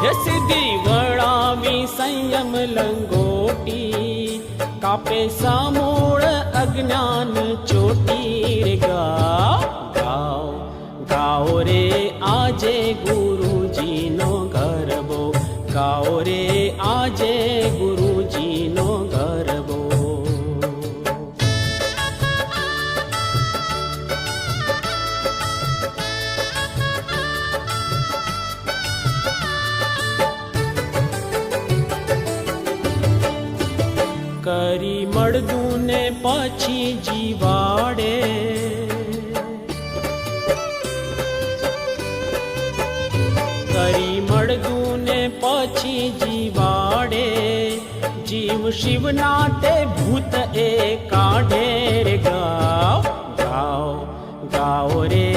હે સિદ્ધિ વળાવી સંયમ લંગોટી, કાપે સામૂળ અજ્ઞાન ચોટી રે ગાઓ ગાઓ રે આજે ગુરુજીનો ગરબો, ગાઓ રે આજે ગુરુજીનો ગરબો. કરી મળદું ને પછી જીવાડે, કરી મળદું ને પછી જીવાડે, જીવ શિવના તે ભૂત એ કાઢે રે ગાઓ ગાઓ ગાઓ રે